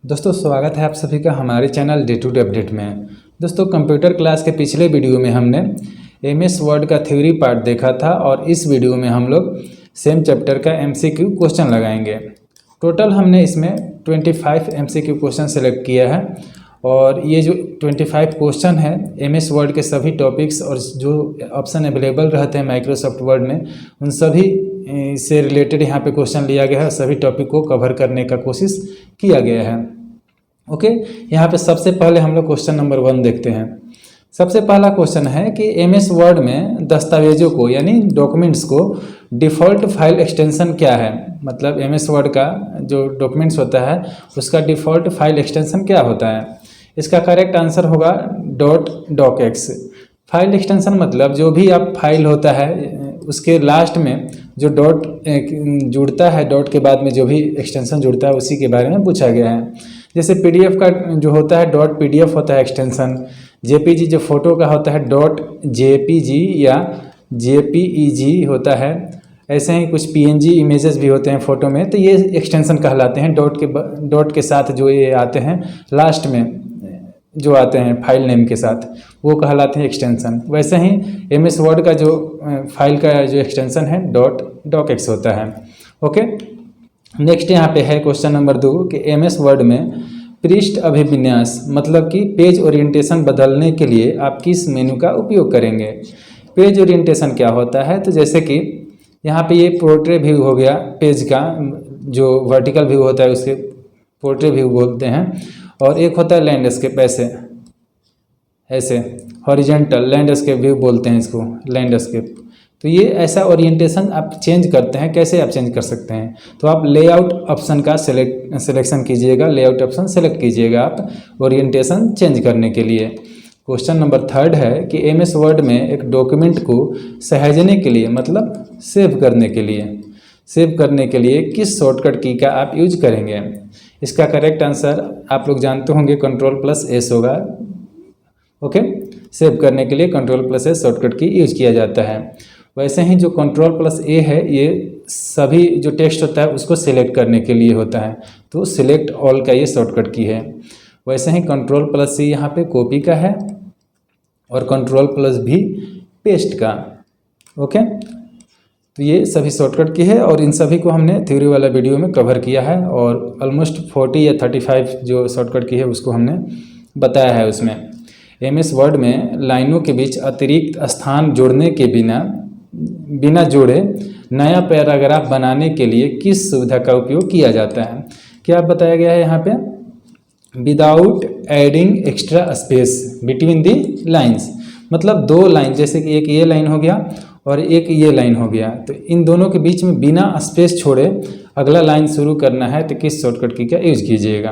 दोस्तों स्वागत है आप सभी का हमारे channel day to day update में। दोस्तों कंप्यूटर क्लास के पिछले वीडियो में हमने एमएस वर्ड का थ्योरी पार्ट देखा था और इस वीडियो में हम लोग सेम चैप्टर का एमसीक्यू क्वेश्चन लगाएंगे। टोटल हमने इसमें 25 एमसीक्यू क्वेश्चन सेलेक्ट किया है और ये जो 25 क्वेश्चन है एमएस वर्ड के सभी टॉपिक्स और जो ऑप्शन अवेलेबल रहते हैं माइक्रोसॉफ्ट वर्ड में उन सभी से रिलेटेड यहाँ पे क्वेश्चन लिया गया है। सभी टॉपिक को कवर करने का कोशिश किया गया है। ओके, यहाँ पे सबसे पहले हम लोग क्वेश्चन नंबर 1 देखते हैं। सबसे पहला क्वेश्चन है कि एमएस वर्ड में दस्तावेजों को यानी डॉक्यूमेंट्स को डिफ़ॉल्ट फाइल एक्सटेंशन क्या है। मतलब एमएस वर्ड का जो डॉक्यूमेंट्स होता है उसका डिफ़ॉल्ट फाइल एक्सटेंशन क्या होता है। इसका करेक्ट आंसर होगा .docx। फाइल एक्सटेंशन मतलब जो भी आप फाइल होता है उसके लास्ट में जो डॉट जुड़ता है, डॉट के बाद में जो भी एक्सटेंशन जुड़ता है उसी के बारे में पूछा गया है। जैसे पीडीएफ का जो होता है .pdf होता है एक्सटेंशन, जेपीजी जो फोटो का होता है .jpg या jpeg होता है। ऐसे ही कुछ पीएनजी इमेजेस भी होते हैं फ़ोटो में, तो ये एक्सटेंशन कहलाते हैं। डॉट के साथ जो ये आते हैं लास्ट में जो आते हैं फाइल नेम के साथ वो कहलाते हैं एक्सटेंशन। वैसे ही एमएस वर्ड का जो फाइल का जो एक्सटेंशन है .docx होता है। ओके, नेक्स्ट यहाँ पे है क्वेश्चन नंबर 2 कि एमएस वर्ड में पृष्ठ अभिविन्यास मतलब कि पेज ओरिएंटेशन बदलने के लिए आप किस मेनू का उपयोग करेंगे। पेज ओरिएंटेशन क्या होता है, तो जैसे कि यहाँ पे ये पोर्ट्रेट व्यू हो गया, पेज का जो वर्टिकल व्यू होता है उसके पोर्ट्रेट व्यू बोलते हैं, और एक होता है लैंडस्केप ऐसे हॉरिजेंटल लैंडस्केप व्यू बोलते हैं इसको, लैंडस्केप। तो ये ऐसा ओरिएंटेशन आप चेंज करते हैं। कैसे आप चेंज कर सकते हैं, तो आप लेआउट ऑप्शन का सिलेक्शन कीजिएगा, लेआउट ऑप्शन सेलेक्ट कीजिएगा आप ओरिएंटेशन चेंज करने के लिए। क्वेश्चन नंबर 3 है कि एमएस वर्ड में एक डॉक्यूमेंट को सहेजने के लिए मतलब सेव करने के लिए किस शॉर्टकट की का आप यूज करेंगे। इसका करेक्ट आंसर आप लोग जानते होंगे Ctrl+S होगा। ओके, सेव करने के लिए Ctrl+S शॉर्टकट की यूज किया जाता है। वैसे ही जो Ctrl+A है ये सभी जो टेक्स्ट होता है उसको सिलेक्ट करने के लिए होता है, तो सिलेक्ट ऑल का ये शॉर्टकट की है। वैसे ही Ctrl+C यहाँ पे कॉपी का है और Ctrl+V पेस्ट का। ओके, तो ये सभी शॉर्टकट की है और इन सभी को हमने थ्योरी वाला वीडियो में कवर किया है और ऑलमोस्ट 40 या 35 जो शॉर्टकट की है उसको हमने बताया है उसमें। एमएस वर्ड में लाइनों के बीच अतिरिक्त स्थान जोड़ने के बिना जोड़े नया पैराग्राफ बनाने के लिए किस सुविधा का उपयोग किया जाता है। क्या बताया गया है यहाँ पे, without adding extra space between the lines. मतलब 2 लाइन, जैसे कि एक ये लाइन हो गया और एक ये लाइन हो गया, तो इन दोनों के बीच में बिना स्पेस छोड़े अगला लाइन शुरू करना है तो किस शॉर्टकट की का यूज कीजिएगा।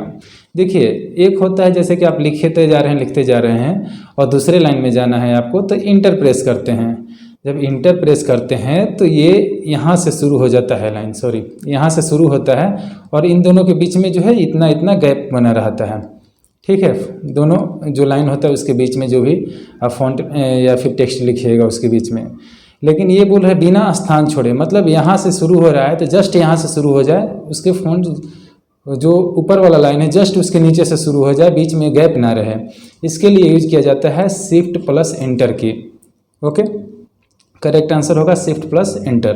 देखिए, एक होता है जैसे कि आप लिखते जा रहे हैं और दूसरे लाइन में जाना है आपको, तो इंटर प्रेस करते हैं। जब इंटर प्रेस करते हैं तो ये यहाँ से शुरू हो जाता है लाइन, यहाँ से शुरू होता है और इन दोनों के बीच में जो है इतना गैप बना रहता है। ठीक है, दोनों जो लाइन होता है उसके बीच में जो भी आप फॉन्ट या फिर टेक्स्ट लिखिएगा उसके बीच में। लेकिन ये बोल रहे बिना स्थान छोड़े, मतलब यहाँ से शुरू हो रहा है तो जस्ट यहाँ से शुरू हो जाए, उसके फॉन्ट जो ऊपर वाला लाइन है जस्ट उसके नीचे से शुरू हो जाए, बीच में गैप ना रहे। इसके लिए यूज किया जाता है Shift+Enter की। ओके, करेक्ट आंसर होगा Shift+Enter।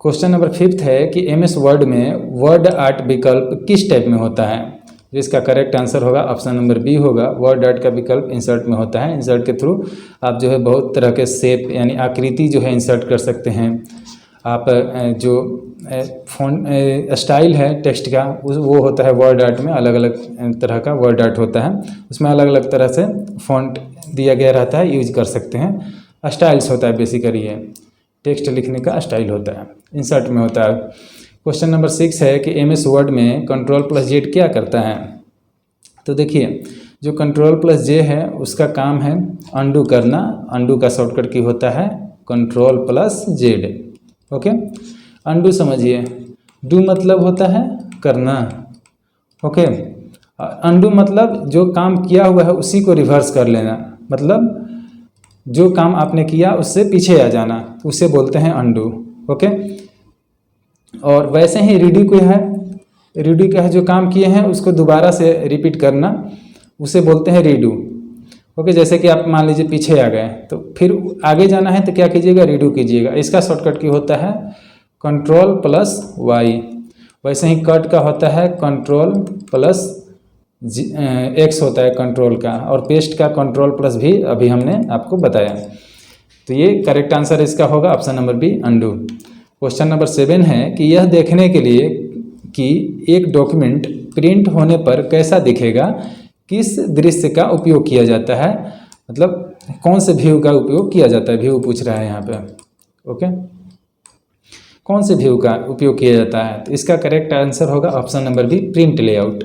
क्वेश्चन नंबर 5 है कि एमएस वर्ड में वर्ड आर्ट विकल्प किस टाइप में होता है। जिसका करेक्ट आंसर होगा ऑप्शन नंबर बी होगा, वर्ड आर्ट का विकल्प इंसर्ट में होता है। इंसर्ट के थ्रू आप जो है बहुत तरह के शेप यानी आकृति जो है इंसर्ट कर सकते हैं। आप जो फॉन्ट स्टाइल है टेक्स्ट का वो होता है वर्ड आर्ट में, अलग अलग तरह का वर्ड आर्ट होता है, उसमें अलग अलग तरह से फॉन्ट दिया गया रहता है, यूज कर सकते हैं। स्टाइल्स होता है बेसिकली, ये टेक्स्ट लिखने का स्टाइल होता है, इंसर्ट में होता है। क्वेश्चन नंबर 6 है कि एमएस वर्ड में Ctrl+Z क्या करता है। तो देखिए, जो Ctrl+J है उसका काम है अंडू करना, अंडू का शॉर्टकट की होता है Ctrl+Z। ओके, अंडू समझिए, डू मतलब होता है करना। ओके, अंडू मतलब जो काम किया हुआ है उसी को रिवर्स कर लेना, मतलब जो काम आपने किया उससे पीछे आ जाना, उसे बोलते हैं अंडू। ओके, और वैसे ही रीडू क्या है, रीडू का जो काम किए हैं उसको दोबारा से रिपीट करना, उसे बोलते हैं रीडू। ओके, जैसे कि आप मान लीजिए पीछे आ गए तो फिर आगे जाना है तो क्या कीजिएगा, रीडू कीजिएगा। इसका शॉर्टकट की होता है Ctrl+Y। वैसे ही कट का होता है Ctrl+X होता है कंट्रोल का, और पेस्ट का Ctrl+ भी अभी हमने आपको बताया। तो ये करेक्ट आंसर इसका होगा option number B, undo. Question number 7 है कि यह देखने के लिए कि एक डॉक्यूमेंट प्रिंट होने पर कैसा दिखेगा, किस दृश्य का उपयोग किया जाता है, मतलब कौन से व्यू का उपयोग किया जाता है, व्यू पूछ रहा है यहाँ पे। ओके, कौन से व्यू का उपयोग किया जाता है, तो इसका करेक्ट आंसर होगा option number B, print layout.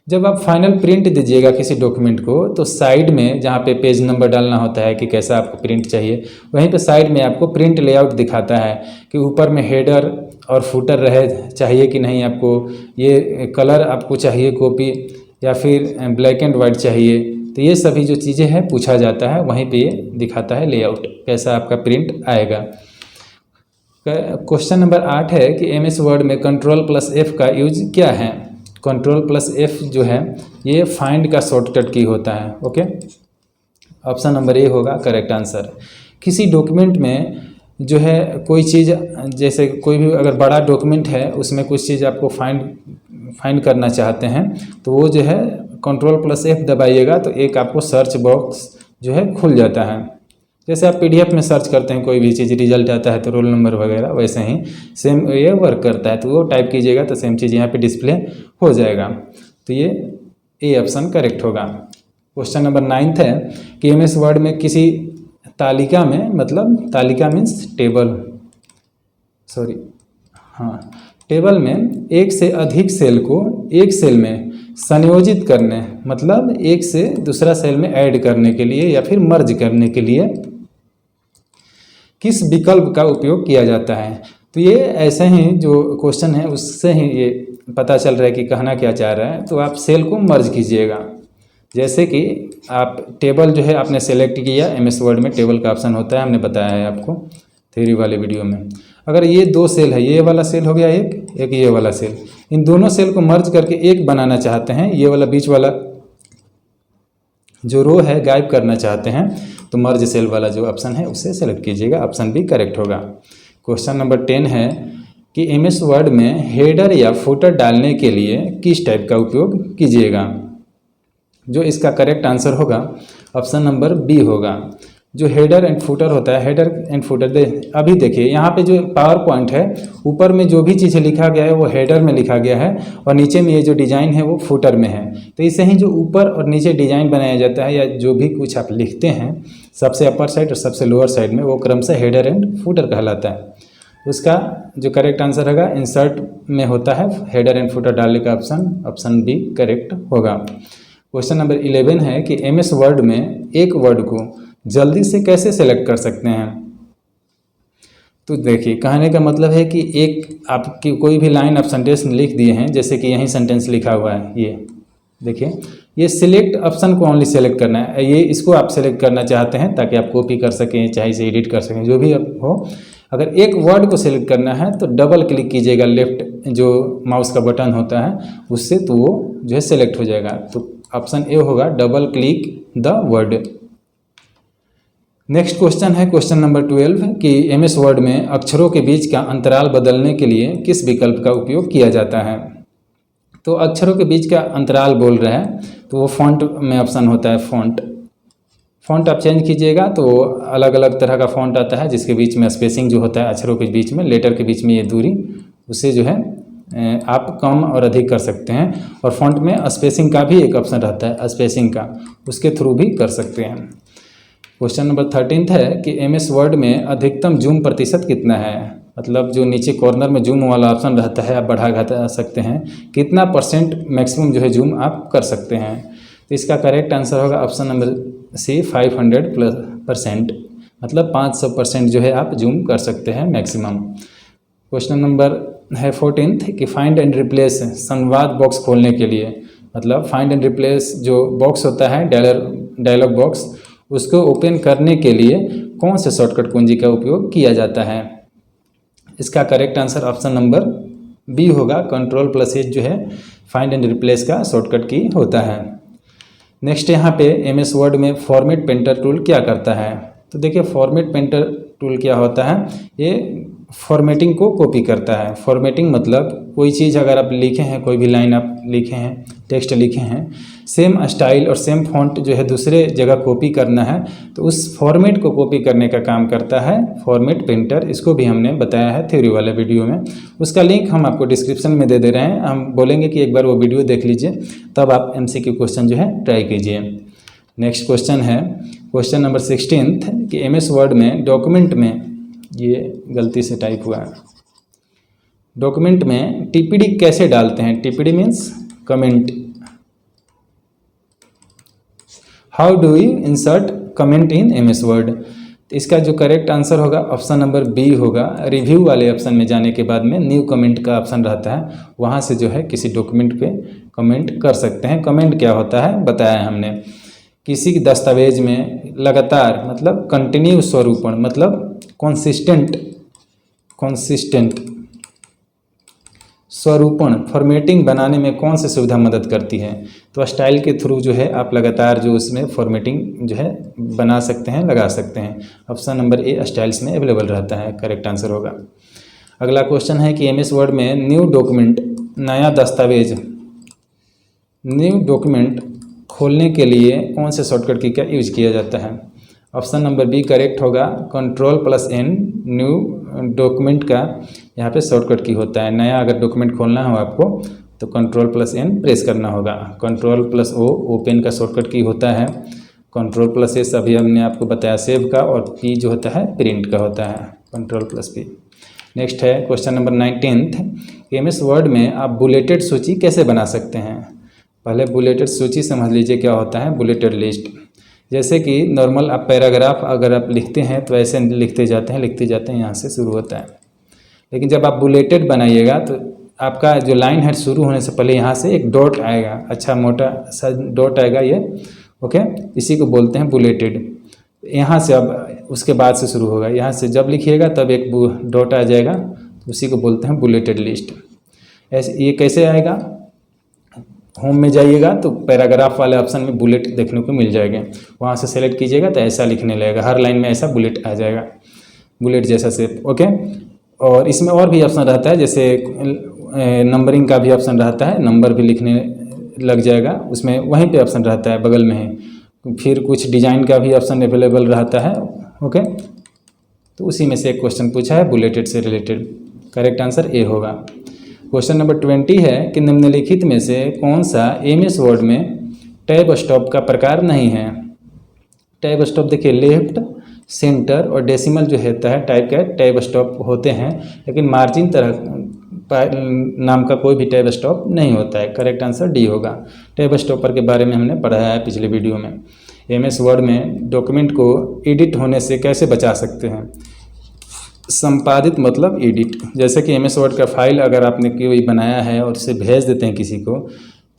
जब आप फाइनल प्रिंट दीजिएगा किसी डॉक्यूमेंट को तो साइड में जहाँ पे पेज नंबर डालना होता है कि कैसा आपको प्रिंट चाहिए, वहीं पे साइड में आपको प्रिंट लेआउट दिखाता है कि ऊपर में हेडर और फुटर रहे चाहिए कि नहीं, आपको ये कलर आपको चाहिए कॉपी या फिर ब्लैक एंड वाइट चाहिए। तो ये सभी जो चीज़ें हैं पूछा जाता है, वहीं पे ये दिखाता है लेआउट कैसा आपका प्रिंट आएगा। क्वेश्चन नंबर 8 है कि MS वर्ड में Ctrl+F का यूज क्या है। Ctrl+F जो है ये फाइंड का शॉर्टकट की होता है। ओके, ऑप्शन नंबर ए होगा करेक्ट आंसर। किसी डॉक्यूमेंट में जो है कोई चीज़, जैसे कोई भी अगर बड़ा डॉक्यूमेंट है उसमें कुछ चीज़ आपको फाइंड करना चाहते हैं तो वो जो है Ctrl+F दबाइएगा तो एक आपको सर्च बॉक्स जो है खुल जाता है। जैसे आप PDF में सर्च करते हैं कोई भी चीज़, रिजल्ट आता है तो रोल नंबर वगैरह, वैसे ही सेम ये वर्क करता है। तो वो टाइप कीजिएगा तो सेम चीज़ यहाँ पे डिस्प्ले हो जाएगा। तो ये ए ऑप्शन करेक्ट होगा। क्वेश्चन नंबर 9 है कि MS वर्ड में किसी तालिका में, मतलब तालिका मीन्स टेबल, टेबल में एक से अधिक सेल को एक सेल में संयोजित करने, मतलब एक से दूसरा सेल में ऐड करने के लिए या फिर मर्ज करने के लिए किस विकल्प का उपयोग किया जाता है। तो ये ऐसे ही जो क्वेश्चन है उससे ही ये पता चल रहा है कि कहना क्या चाह रहा है। तो आप सेल को मर्ज कीजिएगा, जैसे कि आप टेबल जो है आपने सेलेक्ट किया, MS वर्ड में टेबल का ऑप्शन होता है, हमने बताया है आपको थ्योरी वाले वीडियो में। अगर ये दो सेल है, ये वाला सेल हो गया एक ये वाला सेल, इन दोनों सेल को मर्ज करके एक बनाना चाहते हैं, ये वाला बीच वाला जो रो है गायब करना चाहते हैं, तो मर्ज सेल वाला जो ऑप्शन है उसे सेलेक्ट कीजिएगा, ऑप्शन बी करेक्ट होगा। क्वेश्चन नंबर 10 है कि MS वर्ड में हेडर या फुटर डालने के लिए किस टाइप का उपयोग कीजिएगा। जो इसका करेक्ट आंसर होगा ऑप्शन नंबर बी होगा। जो हेडर एंड फुटर होता है, हेडर एंड फुटर अभी देखिए यहाँ पे जो पावर पॉइंट है, ऊपर में जो भी चीज़ें लिखा गया है वो हेडर में लिखा गया है और नीचे में ये जो डिज़ाइन है वो फुटर में है। तो इससे ही जो ऊपर और नीचे डिज़ाइन बनाया जाता है या जो भी कुछ आप लिखते हैं सबसे अपर साइड और सबसे लोअर साइड में, वो क्रमशः हेडर एंड फुटर कहलाता है। उसका जो करेक्ट आंसर होगा इंसर्ट में होता है हेडर एंड फुटर डालने का ऑप्शन, ऑप्शन बी करेक्ट होगा। क्वेश्चन नंबर 11 है कि MS वर्ड में एक वर्ड को जल्दी से कैसे सेलेक्ट कर सकते हैं। तो देखिए कहने का मतलब है कि एक आपकी कोई भी लाइन आप सेंटेंस लिख दिए हैं, जैसे कि यहीं सेंटेंस लिखा हुआ है, ये देखिए, ये सिलेक्ट ऑप्शन को ओनली सेलेक्ट करना है, ये इसको आप सेलेक्ट करना चाहते हैं ताकि आप कॉपी कर सकें, चाहे इसे एडिट कर सकें, जो भी हो। अगर एक वर्ड को सेलेक्ट करना है तो डबल क्लिक कीजिएगा, लेफ्ट जो माउस का बटन होता है उससे, तो वो जो है सेलेक्ट हो जाएगा। तो ऑप्शन ए होगा double click the word. Next question है क्वेश्चन नंबर 12 कि MS वर्ड में अक्षरों के बीच का अंतराल बदलने के लिए किस विकल्प का उपयोग किया जाता है। तो अक्षरों के बीच का अंतराल बोल रहा है तो वो फॉन्ट में ऑप्शन होता है, फॉन्ट आप चेंज कीजिएगा तो अलग अलग तरह का फॉन्ट आता है, जिसके बीच में स्पेसिंग जो होता है अक्षरों के बीच में, लेटर के बीच में ये दूरी, उससे जो है आप कम और अधिक कर सकते हैं। और फॉन्ट में स्पेसिंग का भी एक ऑप्शन रहता है, स्पेसिंग का, उसके थ्रू भी कर सकते हैं। क्वेश्चन नंबर 13 है कि MS वर्ड में अधिकतम जूम प्रतिशत कितना है। मतलब जो नीचे कॉर्नर में जूम वाला ऑप्शन रहता है, आप बढ़ा घटा सकते हैं, कितना % मैक्सिमम जो है जूम आप कर सकते हैं। तो इसका करेक्ट आंसर होगा ऑप्शन नंबर सी 500%, मतलब 500% जो है आप जूम कर सकते हैं मैक्सिमम। क्वेश्चन नंबर है 14 कि फाइंड एंड रिप्लेस संवाद बॉक्स खोलने के लिए, मतलब फाइंड एंड रिप्लेस जो बॉक्स होता है डायलॉग बॉक्स, उसको ओपन करने के लिए कौन से शॉर्टकट कुंजी का उपयोग किया जाता है। इसका correct answer option number B होगा, Ctrl+H जो है फाइंड एंड रिप्लेस का शॉर्टकट की होता है। नेक्स्ट यहाँ पे MS वर्ड में फॉर्मेट पेंटर टूल क्या करता है, तो देखिए फॉर्मेट पेंटर टूल क्या होता है, ये फॉर्मेटिंग को कॉपी करता है। फॉर्मेटिंग मतलब कोई चीज़ अगर आप लिखे हैं, कोई भी लाइन आप लिखे हैं, टेक्स्ट लिखे हैं, सेम स्टाइल और सेम फॉन्ट जो है दूसरे जगह कॉपी करना है, तो उस फॉर्मेट को कॉपी करने का काम करता है फॉर्मेट पेंटर। इसको भी हमने बताया है थ्योरी वाले वीडियो में, उसका लिंक हम आपको डिस्क्रिप्शन में दे रहे हैं। हम बोलेंगे कि एक बार वो वीडियो देख लीजिए, तब आप MCQ क्वेश्चन जो है ट्राई कीजिए। नेक्स्ट क्वेश्चन है क्वेश्चन नंबर 16 कि MS वर्ड में डॉक्यूमेंट में, ये गलती से टाइप हुआ है, डॉक्यूमेंट में TPD कैसे डालते हैं। TPD means comment. How do you insert comment in MS word. इसका जो करेक्ट आंसर होगा ऑप्शन नंबर बी होगा। रिव्यू वाले ऑप्शन में जाने के बाद में न्यू कमेंट का ऑप्शन रहता है, वहाँ से जो है किसी डॉक्यूमेंट पे कमेंट कर सकते हैं। कमेंट क्या होता है बताया है हमने। किसी दस्तावेज में लगातार मतलब कंटिन्यू स्वरूपण मतलब कॉन्सिस्टेंट स्वरूपण फॉर्मेटिंग बनाने में कौन सी सुविधा मदद करती है, तो स्टाइल के थ्रू जो है आप लगातार जो उसमें फॉर्मेटिंग जो है बना सकते हैं, लगा सकते हैं। ऑप्शन नंबर ए स्टाइल्स में अवेलेबल रहता है, करेक्ट आंसर होगा। अगला क्वेश्चन है कि MS वर्ड में न्यू डॉक्यूमेंट नया दस्तावेज, न्यू डॉक्यूमेंट खोलने के लिए कौन से शॉर्टकट की का यूज किया जाता है। ऑप्शन नंबर बी करेक्ट होगा। Ctrl+N न्यू डॉक्यूमेंट का यहाँ पे शॉर्टकट की होता है। नया अगर डॉक्यूमेंट खोलना हो आपको तो Ctrl+N प्रेस करना होगा। Ctrl+O ओपन का शॉर्टकट की होता है। Ctrl+S अभी हमने आपको बताया सेव का, और P जो होता है प्रिंट का होता है, Ctrl+P। नेक्स्ट है क्वेश्चन नंबर 19 MS वर्ड में आप बुलेटेड सूची कैसे बना सकते हैं। पहले बुलेटेड सूची समझ लीजिए क्या होता है। बुलेटेड लिस्ट जैसे कि नॉर्मल आप पैराग्राफ अगर आप लिखते हैं तो ऐसे लिखते जाते हैं, यहाँ से शुरू होता है। लेकिन जब आप बुलेटेड बनाइएगा तो आपका जो लाइन है शुरू होने से पहले यहाँ से एक डॉट आएगा, अच्छा मोटा सा डॉट आएगा ये, ओके, इसी को बोलते हैं बुलेटेड। यहाँ से अब उसके बाद से शुरू होगा, यहाँ से जब लिखिएगा तब एक डॉट आ जाएगा, तो उसी को बोलते हैं बुलेटेड लिस्ट। ऐसे ये कैसे आएगा, होम में जाइएगा तो पैराग्राफ वाले ऑप्शन में बुलेट देखने को मिल जाएगा, वहाँ से सेलेक्ट कीजिएगा तो ऐसा लिखने लगेगा, हर लाइन में ऐसा बुलेट आ जाएगा, बुलेट जैसा शेप, ओके। और इसमें और भी ऑप्शन रहता है, जैसे नंबरिंग का भी ऑप्शन रहता है, नंबर भी लिखने लग जाएगा उसमें, वहीं पे ऑप्शन रहता है बगल में ही। फिर कुछ डिजाइन का भी ऑप्शन अवेलेबल रहता है, ओके। तो उसी में से एक क्वेश्चन पूछा है बुलेटेड से रिलेटेड, करेक्ट आंसर ए होगा। क्वेश्चन नंबर 20 है कि निम्नलिखित में से कौन सा MS वर्ड में टैब स्टॉप का प्रकार नहीं है। टैब स्टॉप देखिए लेफ्ट, सेंटर और डेसिमल जो होता है टाइप का टैब स्टॉप होते हैं, लेकिन मार्जिन तरह नाम का कोई भी टैब स्टॉप नहीं होता है। करेक्ट आंसर डी होगा। टैब स्टॉपर के बारे में हमने पढ़ाया है पिछले वीडियो में। MS वर्ड में डॉक्यूमेंट को एडिट होने से कैसे बचा सकते हैं। संपादित मतलब एडिट, जैसे कि MS वर्ड का फाइल अगर आपने कोई बनाया है और उसे भेज देते हैं किसी को,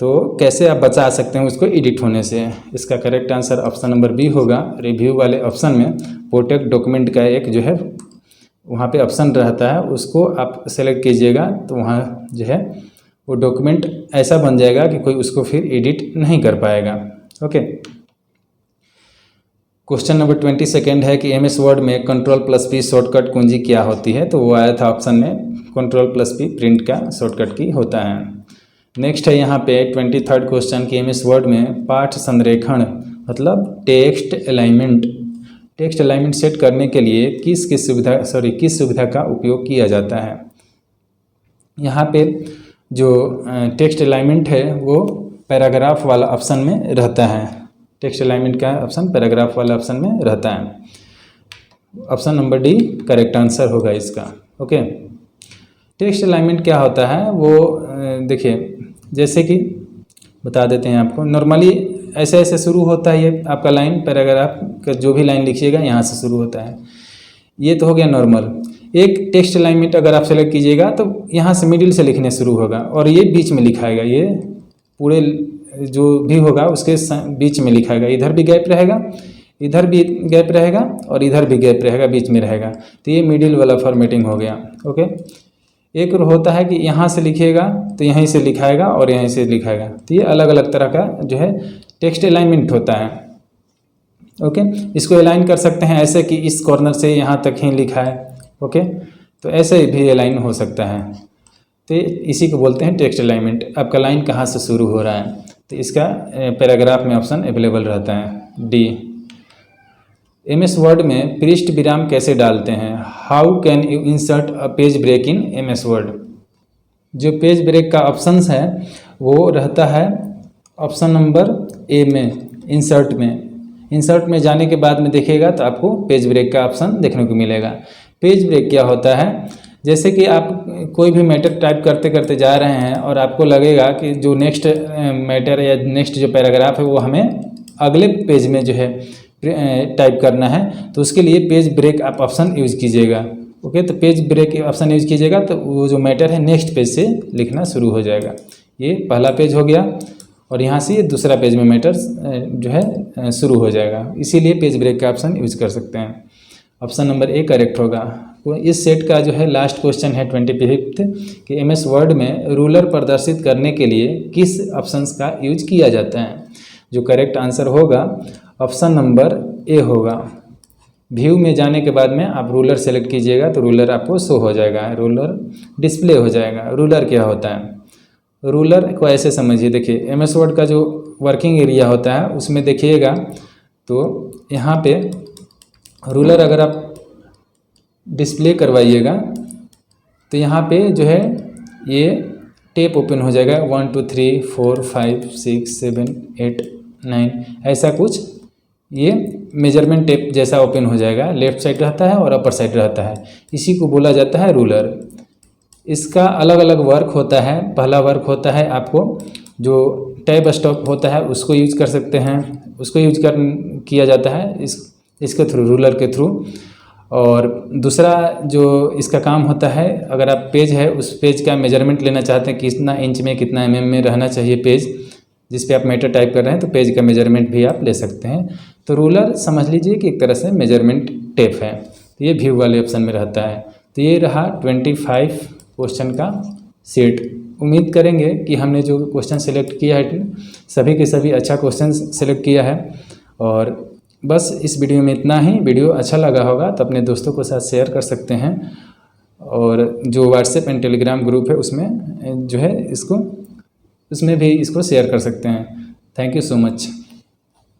तो कैसे आप बचा सकते हैं उसको एडिट होने से। इसका correct answer option number B होगा। रिव्यू वाले ऑप्शन में प्रोटेक्ट डॉक्यूमेंट का एक जो है वहाँ पे ऑप्शन रहता है, उसको आप सेलेक्ट कीजिएगा तो वहाँ जो है वो डॉक्यूमेंट ऐसा बन जाएगा कि कोई उसको फिर एडिट नहीं कर पाएगा, ओके। क्वेश्चन नंबर 22 है कि MS वर्ड में Ctrl+P शॉर्टकट कुंजी क्या होती है, तो वो आया था ऑप्शन में Ctrl+P प्रिंट का शॉर्टकट की होता है। नेक्स्ट है यहाँ पे 23 क्वेश्चन कि MS वर्ड में पाठ संरेखण मतलब टेक्स्ट अलाइनमेंट सेट करने के लिए किस सुविधा का उपयोग किया जाता है। यहाँ पे जो टेक्स्ट अलाइनमेंट है वो पैराग्राफ वाला ऑप्शन में रहता है। टेक्स्ट अलाइनमेंट का ऑप्शन पैराग्राफ वाला ऑप्शन में रहता है। Option number D correct answer होगा इसका, ओके। टेक्स्ट अलाइनमेंट क्या होता है वो देखिए, जैसे कि बता देते हैं आपको। नॉर्मली ऐसे ऐसे शुरू होता है ये आपका लाइन, पैराग्राफ का जो भी लाइन लिखिएगा यहाँ से शुरू होता है। ये तो हो गया नॉर्मल। एक टेक्स्ट अलाइनमेंट अगर आप सेलेक्ट कीजिएगा तो यहाँ से मिडिल से लिखने शुरू होगा और ये बीच में लिखाएगा, ये पूरे जो भी होगा उसके बीच में लिखाएगा। इधर भी गैप रहेगा, इधर भी गैप रहेगा और इधर भी गैप रहेगा, बीच में रहेगा। तो ये मिडिल वाला फॉर्मेटिंग हो गया, ओके। एक होता है कि यहाँ से लिखिएगा तो यहीं से लिखाएगा और यहीं से लिखाएगा, तो ये अलग अलग तरह का जो है टेक्स्ट अलाइनमेंट होता है। ओके, इसको अलाइन कर सकते हैं ऐसे कि इस कॉर्नर से यहाँ तक ही लिखा है। ओके, तो ऐसे भी अलाइन हो सकता है, तो इसी को बोलते हैं टेक्स्ट अलाइनमेंट। आपका लाइन कहाँ से शुरू हो रहा है, तो इसका पैराग्राफ में ऑप्शन अवेलेबल रहता है डी। MS वर्ड में पृष्ठ विराम कैसे डालते हैं? How can you insert a page break in MS Word? जो पेज ब्रेक का ऑप्शंस है वो रहता है ऑप्शन नंबर ए में, इंसर्ट में। इंसर्ट में जाने के बाद में देखिएगा तो आपको पेज ब्रेक का ऑप्शन देखने को मिलेगा। पेज ब्रेक क्या होता है? जैसे कि आप कोई भी मैटर टाइप करते करते जा रहे हैं और आपको लगेगा कि जो नेक्स्ट मैटर या नेक्स्ट जो पैराग्राफ है वो हमें अगले पेज में जो है टाइप करना है, तो उसके लिए पेज ब्रेक आप ऑप्शन यूज़ कीजिएगा। ओके, तो पेज ब्रेक ऑप्शन यूज़ कीजिएगा तो वो जो मैटर है नेक्स्ट पेज से लिखना शुरू हो जाएगा। ये पहला पेज हो गया और यहाँ से ये दूसरा पेज में मैटर जो है शुरू हो जाएगा, इसीलिए पेज ब्रेक का ऑप्शन यूज़ कर सकते हैं। ऑप्शन नंबर ए करेक्ट होगा। तो इस सेट का जो है लास्ट क्वेश्चन है 25th कि MS वर्ड में रूलर प्रदर्शित करने के लिए किस ऑप्शंस का यूज किया जाता है? जो करेक्ट आंसर होगा ऑप्शन नंबर ए होगा। व्यू में जाने के बाद में आप रूलर सेलेक्ट कीजिएगा तो रूलर आपको शो हो जाएगा, रूलर डिस्प्ले हो जाएगा। रूलर क्या होता है? रूलर को ऐसे समझिए, देखिए MS वर्ड का जो वर्किंग एरिया होता है उसमें देखिएगा तो यहाँ पे रूलर अगर आप डिस्प्ले करवाइएगा तो यहाँ पे जो है ये टेप ओपन हो जाएगा 1 2 3 4 5 6 7 8 9 ऐसा कुछ ये मेजरमेंट टेप जैसा ओपन हो जाएगा। लेफ्ट साइड रहता है और अपर साइड रहता है, इसी को बोला जाता है रूलर। इसका अलग अलग वर्क होता है। पहला वर्क होता है आपको जो टैब स्टॉप होता है उसको यूज कर सकते हैं, उसको यूज किया जाता है इसके थ्रू, रूलर के थ्रू। और दूसरा जो इसका काम होता है, अगर आप पेज है उस पेज का मेजरमेंट लेना चाहते हैं कितना इंच में कितना mm में रहना चाहिए पेज जिस पे आप मैटर टाइप कर रहे हैं, तो पेज का मेजरमेंट भी आप ले सकते हैं। तो रूलर समझ लीजिए कि एक तरह से मेजरमेंट टेप है, तो ये व्यू वाले ऑप्शन में रहता है। तो ये रहा 25 क्वेश्चन का सेट। उम्मीद करेंगे कि हमने जो क्वेश्चन सेलेक्ट किया है सभी के सभी अच्छा क्वेश्चन सेलेक्ट किया है। और बस इस वीडियो में इतना ही। वीडियो अच्छा लगा होगा तो अपने दोस्तों के साथ शेयर कर सकते हैं, और जो व्हाट्सएप एंड टेलीग्राम ग्रुप है उसमें जो है उसमें भी इसको शेयर कर सकते हैं। Thank you so much.